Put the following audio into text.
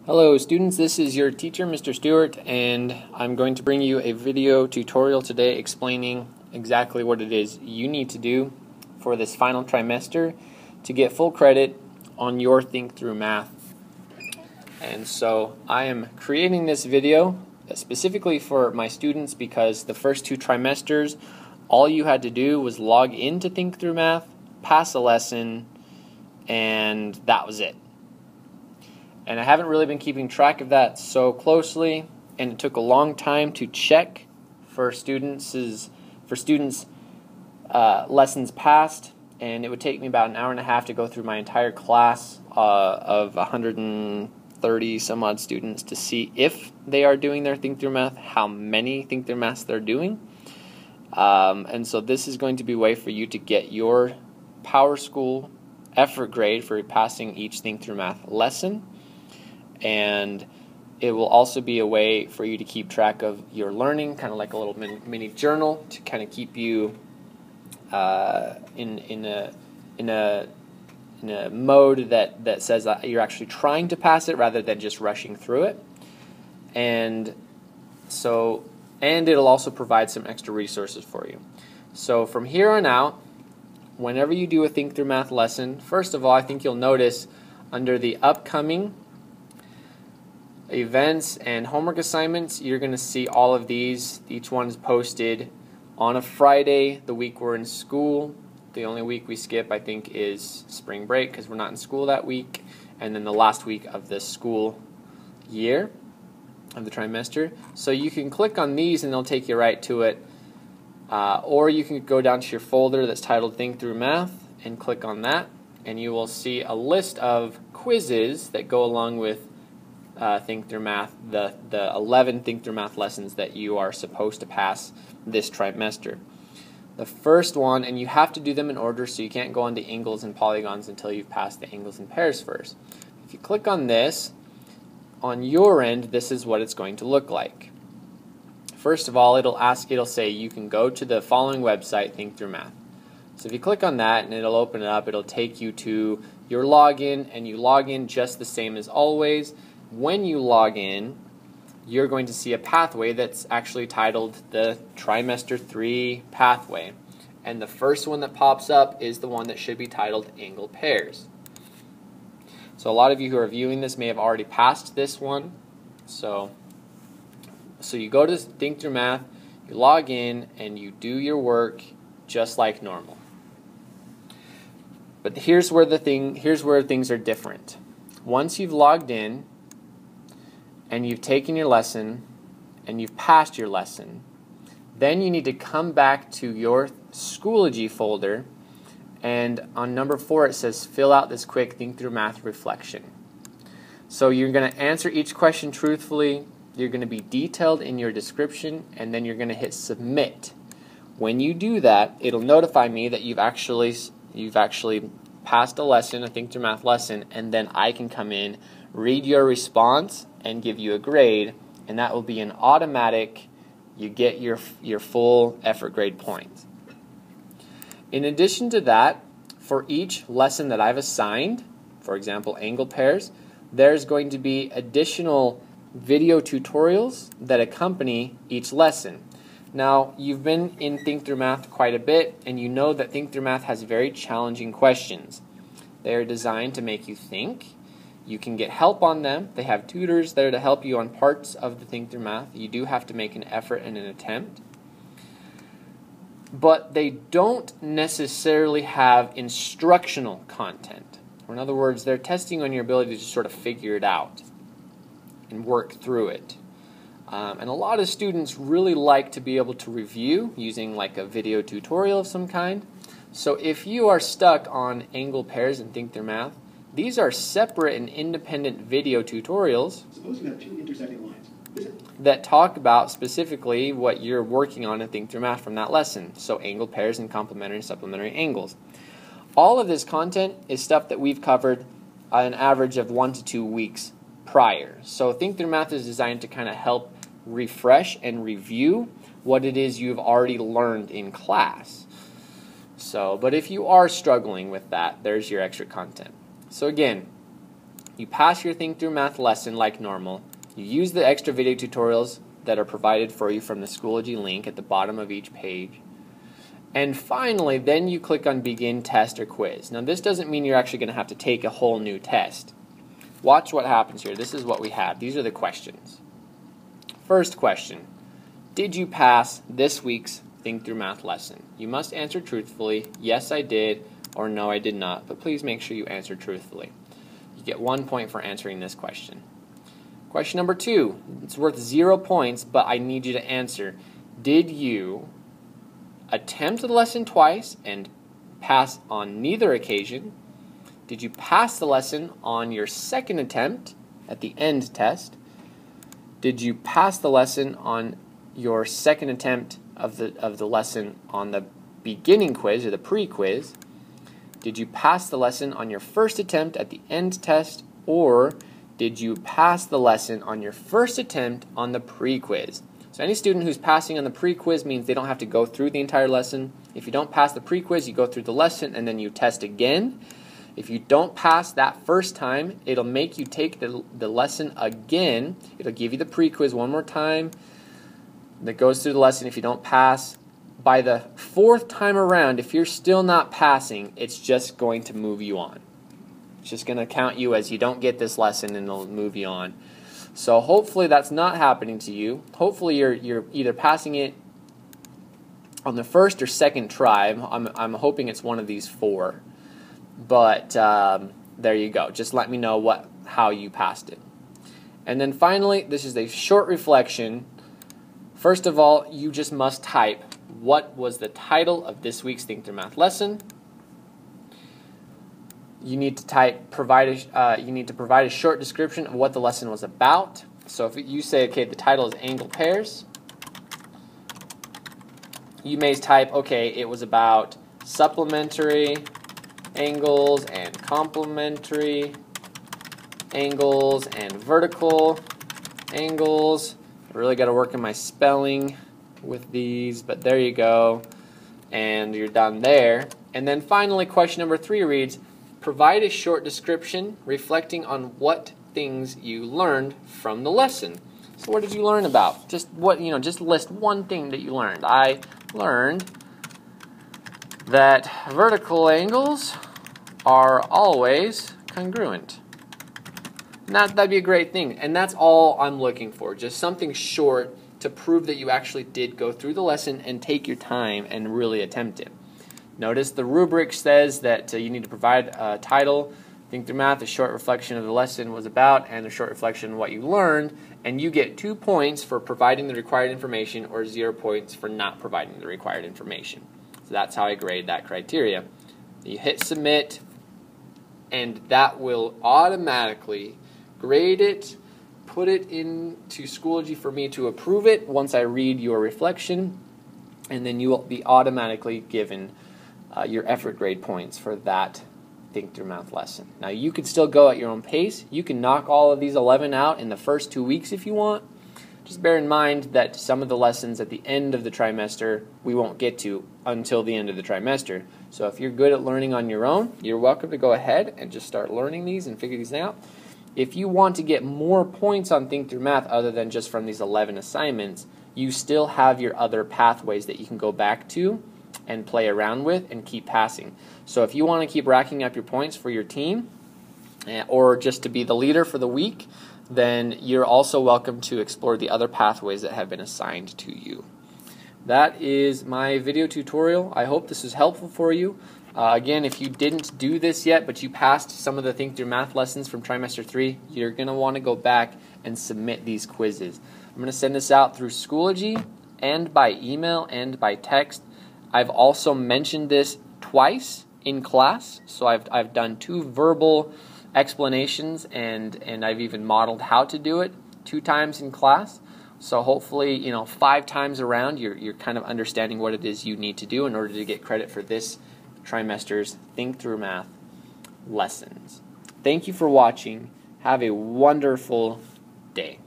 Hello students, this is your teacher Mr. Stewart, and I'm going to bring you a video tutorial today explaining exactly what it is you need to do for this final trimester to get full credit on your Think Through Math. And so I am creating this video specifically for my students because the first two trimesters all you had to do was log into Think Through Math, pass a lesson, and that was it. And I haven't really been keeping track of that so closely, and it took a long time to check for students' lessons passed, and it would take me about an hour and a half to go through my entire class of 130 some odd students to see if they are doing their Think Through Math, how many Think Through Maths they're doing. And so this is going to be a way for you to get your Power School effort grade for passing each Think Through Math lesson. And it will also be a way for you to keep track of your learning, kind of like a little mini journal to kind of keep you in a mode that says that you're actually trying to pass it rather than just rushing through it. And it'll also provide some extra resources for you. So from here on out, whenever you do a Think Through Math lesson, first of all, I think you'll notice under the upcoming events and homework assignments, you're going to see all of these. Each one's posted on a Friday, the week we're in school. The only week we skip, I think, is spring break because we're not in school that week. And then the last week of the school year, of the trimester. So you can click on these and they'll take you right to it. Or you can go down to your folder that's titled Think Through Math and click on that. And you will see a list of quizzes that go along with Think Through Math, the 11 Think Through Math lessons that you are supposed to pass this trimester. The first one, and you have to do them in order, so you can't go on to angles and polygons until you've passed the angles and pairs first. If you click on this, on your end, this is what it's going to look like. First of all, it'll say you can go to the following website, Think Through Math. So if you click on that and it'll open it up, it'll take you to your login, and you log in just the same as always. When you log in, you're going to see a pathway that's actually titled the Trimester 3 pathway. And the first one that pops up is the one that should be titled Angle Pairs. So a lot of you who are viewing this may have already passed this one. So you go to Think Through Math, you log in, and you do your work just like normal. But here's where things are different. Once you've logged in, and you've taken your lesson, and you've passed your lesson, then you need to come back to your Schoology folder, and on number 4 it says fill out this quick Think Through Math reflection. So you're going to answer each question truthfully, you're going to be detailed in your description, and then you're going to hit submit. When you do that, it'll notify me that you've actually passed a lesson, a Think Through Math lesson, and then I can come in, read your response, and give you a grade, and that will be an automatic. You get your full effort grade points. In addition to that, for each lesson that I've assigned, for example angle pairs, there's going to be additional video tutorials that accompany each lesson. Now, you've been in Think Through Math quite a bit, and you know that Think Through Math has very challenging questions. They are designed to make you think. You can get help on them. They have tutors there to help you on parts of the Think Through Math. You do have to make an effort and an attempt. But they don't necessarily have instructional content. Or in other words, they're testing on your ability to sort of figure it out and work through it. And a lot of students really like to be able to review using like a video tutorial of some kind. So if you are stuck on angle pairs and Think Through Math, these are separate and independent video tutorials. Suppose you have two intersecting lines. That talk about specifically what you're working on and Think Through Math from that lesson. So angle pairs and complementary and supplementary angles. All of this content is stuff that we've covered an average of 1 to 2 weeks prior. So Think Through Math is designed to kind of help refresh and review what it is you've already learned in class. But if you are struggling with that, there's your extra content. So again, You pass your Think Through Math lesson like normal. You use the extra video tutorials that are provided for you from the Schoology link at the bottom of each page. And finally, then you click on Begin Test or Quiz. Now this doesn't mean you're actually going to have to take a whole new test. Watch what happens here. This is what we have. These are the questions. First question, did you pass this week's Think Through Math lesson? You must answer truthfully, yes I did, or no I did not, but please make sure you answer truthfully. You get 1 point for answering this question. Question number 2, it's worth 0 points, but I need you to answer. Did you attempt the lesson twice and pass on neither occasion? Did you pass the lesson on your second attempt at the end test? Did you pass the lesson on your second attempt of the lesson on the beginning quiz or the pre-quiz? Did you pass the lesson on your first attempt at the end test, or did you pass the lesson on your first attempt on the pre-quiz? So any student who's passing on the pre-quiz means they don't have to go through the entire lesson. If you don't pass the pre-quiz, you go through the lesson and then you test again. If you don't pass that first time, it'll make you take the lesson again. It'll give you the pre-quiz one more time that goes through the lesson. If you don't pass, by the 4th time around, if you're still not passing, it's just going to move you on. It's just going to count you as you don't get this lesson and it'll move you on. So hopefully that's not happening to you. Hopefully you're either passing it on the first or second try. I'm hoping it's one of these 4. But there you go. Just let me know how you passed it. And then finally, this is a short reflection. First of all, you just must type what was the title of this week's Think Through Math lesson. You need to provide a short description of what the lesson was about. So if you say, okay, the title is angle pairs, you may type, okay, it was about supplementary angles and complementary angles and vertical angles. I really got to work on my spelling with these, but there you go. And you're done there. And then finally, question number 3 reads, provide a short description reflecting on what things you learned from the lesson. So what did you learn about? Just list one thing that you learned. I learned that vertical angles are always congruent. And that'd be a great thing. And that's all I'm looking for. Just something short to prove that you actually did go through the lesson and take your time and really attempt it. Notice the rubric says that you need to provide a title, Think Through Math, a short reflection of the lesson was about, and a short reflection of what you learned, and you get 2 points for providing the required information or 0 points for not providing the required information. So that's how I grade that criteria. You hit submit, and that will automatically grade it, put it into Schoology for me to approve it once I read your reflection, and then you will be automatically given your effort grade points for that Think Through Math lesson. Now you could still go at your own pace. You can knock all of these 11 out in the first 2 weeks if you want. Just bear in mind that some of the lessons at the end of the trimester we won't get to until the end of the trimester. So if you're good at learning on your own, you're welcome to go ahead and just start learning these and figure these out. If you want to get more points on Think Through Math other than just from these 11 assignments, you still have your other pathways that you can go back to and play around with and keep passing. So if you want to keep racking up your points for your team or just to be the leader for the week, then you're also welcome to explore the other pathways that have been assigned to you. That is my video tutorial. I hope this is helpful for you. Again, if you didn't do this yet, but you passed some of the Think Through Math lessons from trimester 3, you're going to want to go back and submit these quizzes. I'm going to send this out through Schoology and by email and by text. I've also mentioned this twice in class, so I've done 2 verbal explanations and I've even modeled how to do it 2 times in class. So hopefully, 5 times around you're kind of understanding what it is you need to do in order to get credit for this trimester's Think Through Math lessons. Thank you for watching. Have a wonderful day.